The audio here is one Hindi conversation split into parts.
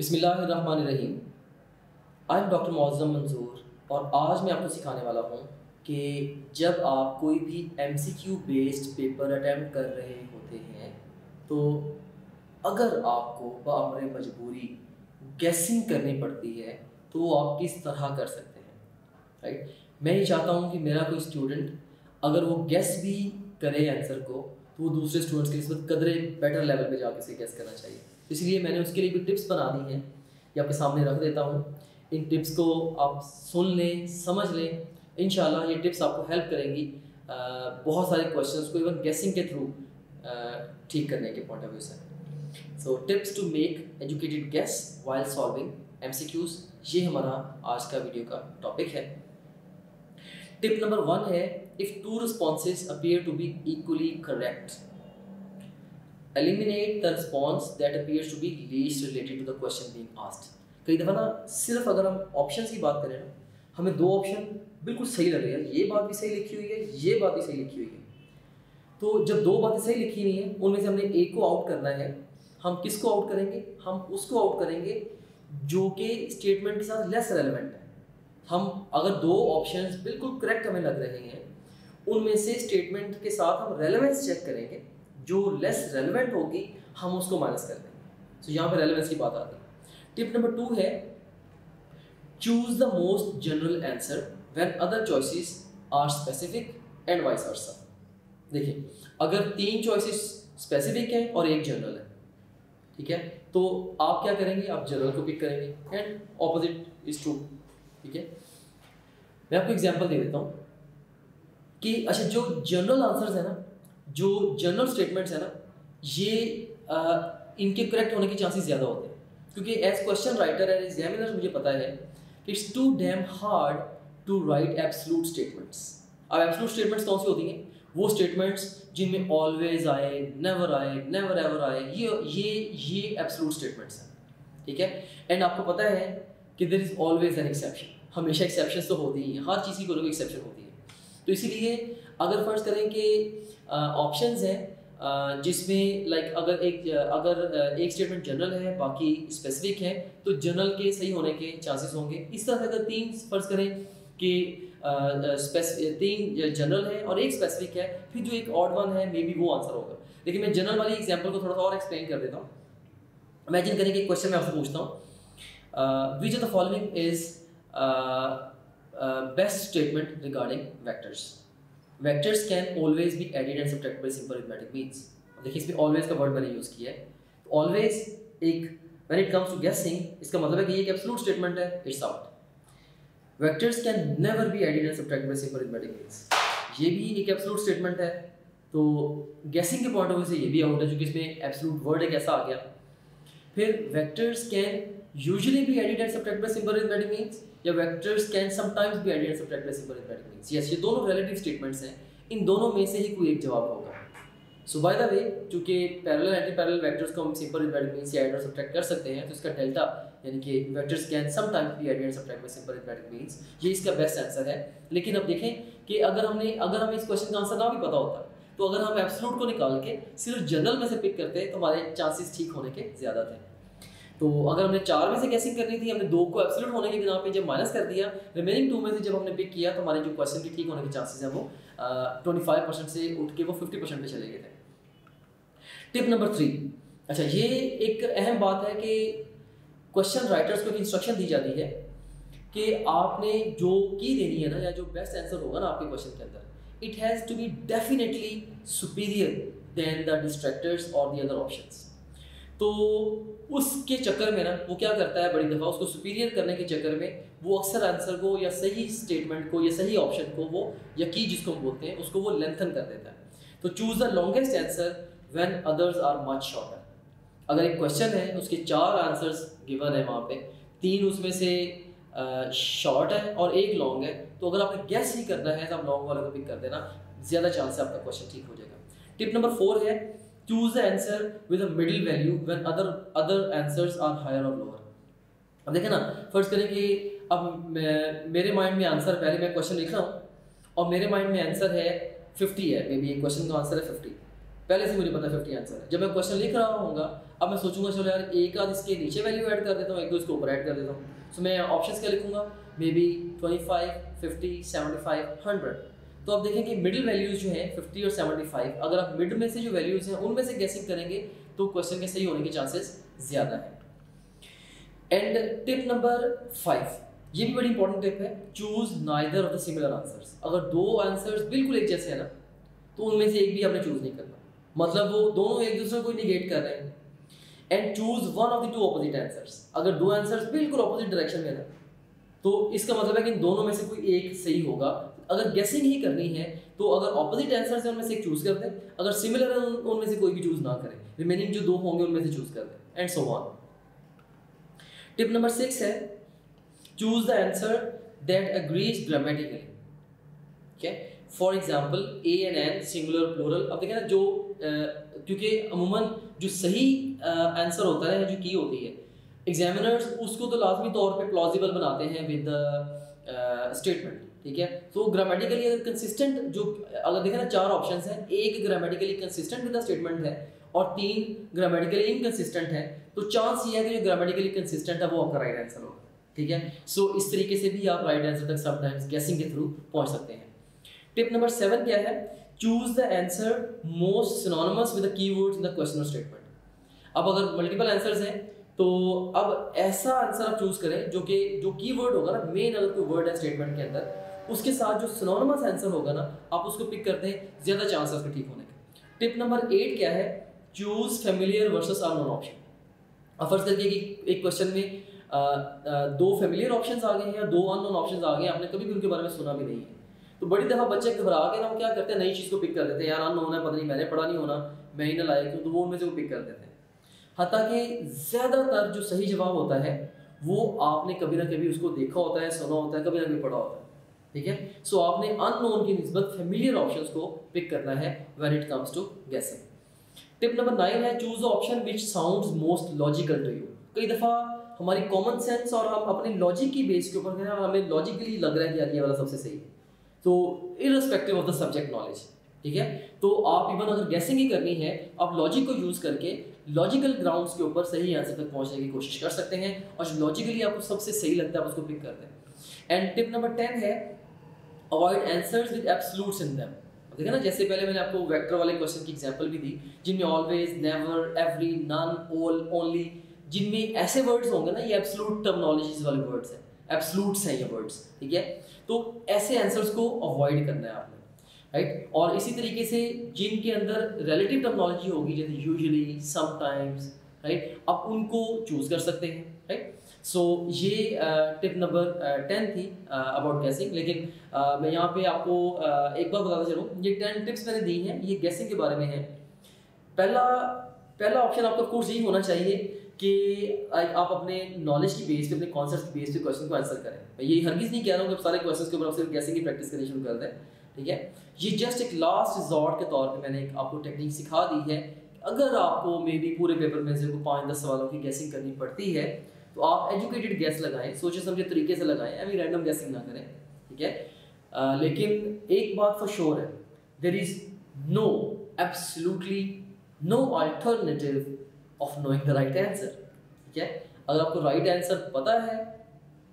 बिस्मिल्लाहिर्रहमानिर्रहीम। आई एम डॉक्टर मौज़म मंजूर और आज मैं आपको सिखाने वाला हूँ कि जब आप कोई भी MCQ बेस्ड पेपर अटैम्प्ट कर रहे होते हैं तो अगर आपको बामरे मजबूरी गैसिंग करनी पड़ती है तो आप किस तरह कर सकते हैं, राइट। मैं ये चाहता हूँ कि मेरा कोई स्टूडेंट अगर वो गैस भी करे आंसर को तो वो दूसरे स्टूडेंट्स के लिए कदरे बेटर लेवल पे जाके उसे गैस करना चाहिए। इसलिए मैंने उसके लिए भी टिप्स बना दी हैं, ये आपके सामने रख देता हूँ। इन टिप्स को आप सुन लें, समझ लें, इंशाल्लाह ये टिप्स आपको हेल्प करेंगी बहुत सारे क्वेश्चंस को इवन गैसिंग के थ्रू ठीक करने के पॉइंट ऑफ व्यू से। So tips to make educated guess while solving MCQs, ये हमारा आज का वीडियो का टॉपिक है। टिप नंबर 1 है, if two responses appear to be equally correct, eliminate the response that appears to be least related to the question being asked. कई दफ़ा ना सिर्फ अगर हम ऑप्शंस की बात करें ना, हमें दो ऑप्शन बिल्कुल सही लग रही है, ये बात भी सही लिखी हुई है, ये बात भी सही लिखी हुई है। तो जब दो बातें सही लिखी हुई हैं उनमें से हमने एक को आउट करना है। हम किसको आउट करेंगे? हम उसको आउट करेंगे जो कि स्टेटमेंट के साथ लेस रेलेवेंट है। हम अगर दो ऑप्शंस बिल्कुल करेक्ट हमें लग रहे हैं, उनमें से स्टेटमेंट के साथ हम रेलेवेंस चेक करेंगे, जो लेस रेलेवेंट होगी हम उसको माइनस कर देंगे। तो यहाँ पे रेलेवेंस की बात आती है। टिप नंबर 2 है, choose the most general answer when other choices are specific and vice versa. देखिए, अगर 3 चॉइसेस स्पेसिफिक है और एक जनरल है, ठीक है, तो आप क्या करेंगे? आप जनरल को पिक करेंगे एंड ऑपोजिट इज ट्रू, ठीक है। मैं आपको एग्जांपल दे देता हूँ कि अच्छा, जो जनरल आंसर्स है ना, जो जनरल स्टेटमेंट्स है ना, ये इनके करेक्ट होने के चांसेस ज़्यादा होते हैं, क्योंकि as question writer and examiner मुझे पता है it's too damn hard to write absolute statements. अब एब्सोल्यूट स्टेटमेंट्स कौन सी होती हैं? वो स्टेटमेंट्स जिनमें ऑलवेज आए, नेवर एवर आए, ये एब्सोल्यूट स्टेटमेंट्स हैं, ठीक है। एंड आपको पता है कि there is always an exception, हमेशा एक्सेप्शंस तो होती ही हैं, हर चीज़ की कोई एक्सेप्शन होती है। तो इसीलिए अगर फर्ज करें कि ऑप्शंस हैं जिसमें लाइक अगर एक स्टेटमेंट जनरल है बाकी स्पेसिफिक है, तो जनरल के सही होने के चांसेस होंगे। इस तरह से अगर 3 फर्ज करें कि 3 जनरल है और एक स्पेसिफिक है, फिर जो एक ऑड वन है मे बी वो आंसर होगा। लेकिन मैं जनरल वाली एग्जांपल को थोड़ा सा और एक्सप्लेन कर देता हूँ। इमेजिन करें कि क्वेश्चन मैं आपसे पूछता हूँ, which of the following is best statement regarding vectors. Vectors can always be added and subtracted by simple arithmetic means। देखिए, इसमें always का वर्ड मैंने यूज़ किया है। तो always एक when it comes to guessing, इसका मतलब है कि ये एक absolute statement है, it's out। Vectors can never be added and subtracted by simple arithmetic means, ये भी एक absolute statement है। तो guessing के पॉइंट ऑफ व्यू से ये भी आउट है, क्योंकि इसमें absolute वर्ड एक ऐसा आ गया। फिर vectors can usually be added and subtracted by simple arithmetic means, या vectors can sometimes be added and subtracted by simple arithmetic means। yes, ये दोनों relative statements हैं, इन दोनों में से ही कोई एक जवाब होगा। सो बाय द वे, चूंकि पैरेलल एंटी पैरेलल वेक्टर्स को हम सिंपल arithmetic means से ऐड और सब्ट्रैक्ट कर सकते हैं, तो इसका डेल्टा यानी कि vectors can sometimes be added and subtracted by simple arithmetic means, ये इसका बेस्ट आंसर है। लेकिन अब देखें कि अगर हमें इस क्वेश्चन का आंसर ना भी पता होता, तो अगर हम एब्सोल्यूट को निकाल के सिर्फ जनरल में से पिक करते तो हमारे चांसेस ठीक होने के ज़्यादा थे। तो अगर हमने 4 में से गैसिंग करनी थी, हमने 2 को एब्सोल्यूट होने के बिना पे जब माइनस कर दिया, रिमेनिंग 2 में से जब हमने पिक किया, तो हमारे जो क्वेश्चन के ठीक होने के चांसेस हैं वो 25% से उठ के वो 50% पे चले गए थे। टिप नंबर 3, अच्छा, ये एक अहम बात है कि क्वेश्चन राइटर्स को एक इंस्ट्रक्शन दी जाती है कि आपने जो की देनी है ना, या जो बेस्ट आंसर होगा ना आपके क्वेश्चन के अंदर, it has to be definitely superior than the distractors और द अदर ऑप्शंस। तो उसके चक्कर में ना वो क्या करता है, बड़ी दफ़ा उसको सुपीरियर करने के चक्कर में वो अक्सर आंसर को या सही स्टेटमेंट को या सही ऑप्शन को वो, या की जिसको हम बोलते हैं, उसको वो लेंथन कर देता है। तो choose the longest answer when others are much shorter. अगर एक क्वेश्चन है, उसके 4 आंसर्स गिवन है, वहाँ पे 3 उसमें से शॉर्ट है और एक लॉन्ग है, तो अगर आपने गैस ही करना है तो आप लॉन्ग वाले को पिक कर देना, ज़्यादा चांस है आपका क्वेश्चन ठीक हो जाएगा। टिप नंबर 4 है, choose the answer with a middle value when other answers are higher or lower। अब देखें ना, फर्ज करें कि अब मेरे माइंड में आंसर, पहले मैं क्वेश्चन लिख रहा हूँ और मेरे माइंड में आंसर है 50 है, मे बी एक क्वेश्चन का आंसर है 50, पहले से मुझे पता है 50 आंसर है। जब मैं क्वेश्चन लिख रहा होऊंगा, अब मैं सोचूंगा चलो यार एक आध इसके नीचे वैल्यू ऐड कर देता हूँ, एक दो इसके ऊपर ऐड कर देता हूँ। सो मैं ऑप्शंस क्या लिखूंगा, मे बी 25, 50, 75, 100। तो आप देखेंगे मिडिल वैल्यूज जो है 50 और 75, अगर आप मिड में से जो वैल्यूज हैं उनमें से गेसिंग करेंगे तो क्वेश्चन के सही होने के चांसेस ज़्यादा है। एंड टिप नंबर 5, ये भी बड़ी इंपॉर्टेंट टिप है, choose neither of the similar answers. अगर दो आंसर्स बिल्कुल एक जैसे है ना, तो उनमें से एक भी आपने चूज नहीं करना, मतलब वो दोनों एक दूसरे को निगेट कर रहे हैं। And choose one of the two opposite answers. अगर दो आंसर्स बिल्कुल ऑपोजिट डायरेक्शन में है ना, तो इसका मतलब है कि इन दोनों में से कोई एक सही होगा। अगर गेसिंग ही करनी है तो अगर ऑपोजिट आंसर्स है उनमें से एक चूज कर दें, अगर सिमिलर है उनमें से कोई भी चूज ना करें, रिमेनिंग जो दो होंगे उनमें से चूज कर दें, and so on. Tip number 6 है, choose the answer that agrees grammatically. ठीक है, for example a and an singular plural. अब देखें ना, जो क्योंकि अमूमन जो सही आंसर होता है, जो की होती है, एग्जामिनर्स उसको तो लाजमी तौर पे प्लॉजिबल बनाते हैं विद स्टेटमेंट। ठीक है, तो ग्रामेटिकली अगर कंसिस्टेंट, जो अगर देखें ना 4 ऑप्शंस हैं, एक grammatically consistent with the statement है और 3 ग्रामेटिकली इनकंसिस्टेंट है, तो चांस ये है कि जो ग्रामेटिकली कंसिस्टेंट है वो आपका राइट आंसर होगा। ठीक है, सो इस तरीके से भी आप राइट आंसर तक समटाइम्स गेसिंग के थ्रू पहुंच सकते हैं। टिप नंबर 7 क्या है, choose the answer most synonymous with the keywords in the question और स्टेटमेंट। अब अगर मल्टीपल आंसर्स हैं तो अब ऐसा आंसर आप चूज करें जो कीवर्ड होगा ना, मेन अगर कोई वर्ड है स्टेटमेंट के अंदर, उसके साथ जो सिनोनिमस आंसर होगा ना, आप उसको पिक करते हैं, ज्यादा चांस है उसके ठीक होने के। टिप नंबर 8 क्या है, choose familiar versus unknown option. अब फर्ज करके कि एक क्वेश्चन में 2 फेमिलियर ऑप्शंस आ गए हैं या 2 अननोन ऑप्शंस आ गए हैं, आपने कभी भी उनके बारे में सुना भी नहीं है, तो बड़ी दफा बच्चे घबरा के ना वो क्या करते हैं, नई चीज़ को पिक कर देते हैं, यार अननोन है, पता नहीं मैंने पढ़ा नहीं होना, मैं ही ना लायक हूँ, तो वो उनमें से वो पिक कर देते हैं। हालांकि ज़्यादातर जो सही जवाब होता है वो आपने कभी ना कभी उसको देखा होता है, सुना होता है, कभी ना कभी पढ़ा होता है। ठीक है, सो आपने अननोन की निस्बत फेमिलियर ऑप्शंस को पिक करना है when it comes to guessing. Tip number 9 है, choose the option which sounds most logical to you. कई दफ़ा हमारी कॉमन सेंस और हम अपने लॉजिक की बेस के ऊपर हमें लॉजिकली लग रहा है कि यार ये वाला सबसे सही है, तो irrespective of the subject knowledge. ठीक है, तो आप इवन अगर गेसिंग ही करनी है, आप लॉजिक को यूज़ करके लॉजिकल ग्राउंड्स के ऊपर सही आंसर तक पहुंचने की कोशिश कर सकते हैं, और जो लॉजिकली आपको सबसे सही लगता है आप उसको पिक करते हैं। एंड टिप नंबर 10 है, avoid answers with absolutes in them. देखा ना, जैसे पहले मैंने आपको वेक्टर वाले क्वेश्चन की एग्जांपल भी दी, जिनमें always, never, every, none, all, only, जिनमें ऐसे वर्ड्स होंगे ना, ये एब्सोल्यूट टर्मिनोलॉजीज वाले वर्ड्स हैं, एब्सोल्यूट्स हैं ये वर्ड्स। ठीक है, तो ऐसे आंसर्स को अवॉइड करना है आपने, राइट। और इसी तरीके से जिनके अंदर रिलेटिव टर्मिनोलॉजी होगी, जैसे यूजुअली, समटाइम्स, राइट, आप उनको चूज कर सकते हैं, राइट। सो ये टिप नंबर 10 थी अबाउट गेसिंग। लेकिन मैं यहाँ पे आपको एक बार बताता चलूँ, ये 10 टिप्स मैंने दी हैं, ये गेसिंग के बारे में है। पहला ऑप्शन आपका कोर्स यही होना चाहिए कि आप अपने नॉलेज की बेस पे, अपने कॉन्सेप्ट की बेस पे क्वेश्चन को आंसर करें। मैं ये हरगिज़ नहीं कह रहा हूँ कि सारे क्वेश्चन के ऊपर आप सिर्फ गेसिंग की प्रैक्टिस करनी शुरू कर दें। ठीक है, ये जस्ट एक लास्ट रिजॉर्ट के तौर पे मैंने आपको टेक्निक सिखा दी है। अगर आपको मे बी पूरे पेपर में से 5-10 सवालों की गेसिंग करनी पड़ती है, तो आप एजुकेटेड गेस लगाएं, सोचे समझे तरीके से लगाएं, अभी रैंडम गेसिंग ना करें। ठीक है, लेकिन एक बात फॉर श्योर है, there is no, absolutely no alternative of knowing the right answer. ठीक है, अगर आपको राइट आंसर पता है,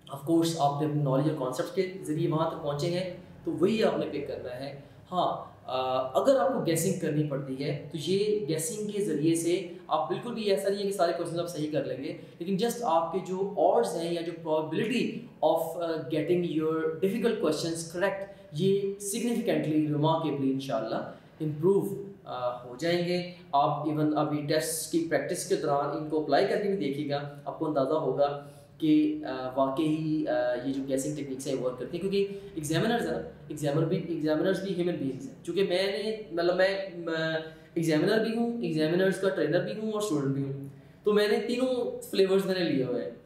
ऑफ कोर्स आपने अपनी नॉलेज और कॉन्सेप्ट के जरिए वहाँ तक पहुँचे हैं, तो वही आपने पिक करना है। हाँ, अगर आपको गेसिंग करनी पड़ती है तो ये गेसिंग के ज़रिए से आप बिल्कुल भी ऐसा नहीं है कि सारे क्वेश्चन आप सही कर लेंगे, लेकिन जस्ट आपके जो ऑड्स हैं या जो probability of getting your difficult questions correct, ये सिग्निफिकेंटली, रिमार्केबली इंशाल्लाह इम्प्रूव हो जाएंगे। आप इवन अभी टेस्ट की प्रैक्टिस के दौरान इनको अप्लाई करके भी देखिएगा, आपको अंदाज़ा होगा कि वाकई ही ये जो गेसिंग टेक्निक्स है वर्क करती है। क्योंकि एग्जामिनर्स है ना, एग्जामिनर्स भी ह्यूमन बीइंग्स हैं। चूँकि मैं एग्जामिनर भी हूँ, एग्जामिनर्स का ट्रेनर भी हूँ और स्टूडेंट भी हूँ, तो मैंने तीनों फ्लेवर्स मैंने लिए हुए हैं,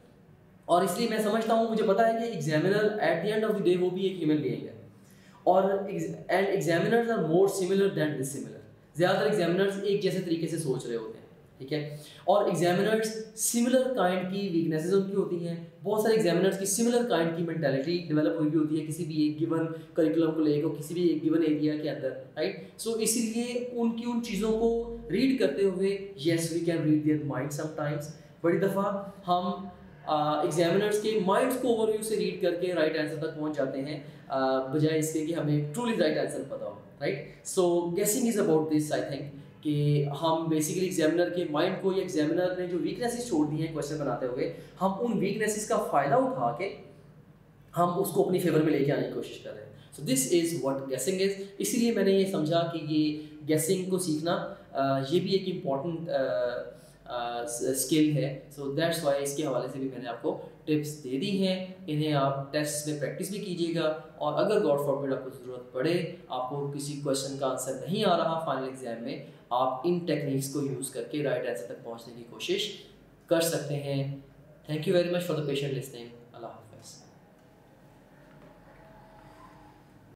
और इसलिए मैं समझता हूँ, मुझे पता है कि examiner at the end of the day वो भी एक ह्यूमन बीइंग है, और and examiners are more similar than dissimilar. ज़्यादातर एग्जामिनर्स एक जैसे तरीके से सोच रहे होते हैं, ठीक है। और एग्जामिनर्स सिमिलर काइंड की वीकनेसेस उनकी होती हैं, बहुत सारे एग्जामिनर्स की सिमिलर काइंड की मेंटालिटी डेवलप हुई भी होती है किसी भी एक गिवन करिकुलम को लेकर, किसी भी एक गिवन एरिया के अंदर, राइट। सो इसीलिए उनकी उन चीज़ों को रीड करते हुए, yes we can read their mind sometimes, बड़ी दफ़ा हम एग्जामिनर्स के माइंड्स को ओवरव्यू से रीड करके राइट आंसर तक पहुंच जाते हैं, बजाय इसके कि हमें ट्रूली राइट आंसर पता हो, राइट। सो गेसिंग is about this, I think, कि हम बेसिकली एग्जामिनर के माइंड को, या एग्जामिनर ने जो वीकनेसेस छोड़ दी हैं क्वेश्चन बनाते हुए, हम उन वीकनेसेस का फ़ायदा उठा के हम उसको अपनी फेवर में लेके आने की कोशिश कर रहे हैं। सो दिस इज़ व्हाट गेसिंग इज़। इसीलिए मैंने ये समझा कि ये गेसिंग को सीखना ये भी एक इम्पॉर्टेंट स्किल है। सो दैट्स वाई इसके हवाले से भी मैंने आपको टिप्स दे दी हैं। इन्हें आप टेस्ट में प्रैक्टिस भी कीजिएगा, और अगर गॉड फॉरबिड आपको ज़रूरत पड़े, आपको किसी क्वेश्चन का आंसर नहीं आ रहा फाइनल एग्जाम में, आप इन टेक्निक्स को यूज़ करके राइट आंसर तक पहुंचने की कोशिश कर सकते हैं। Thank you very much for the patient listening.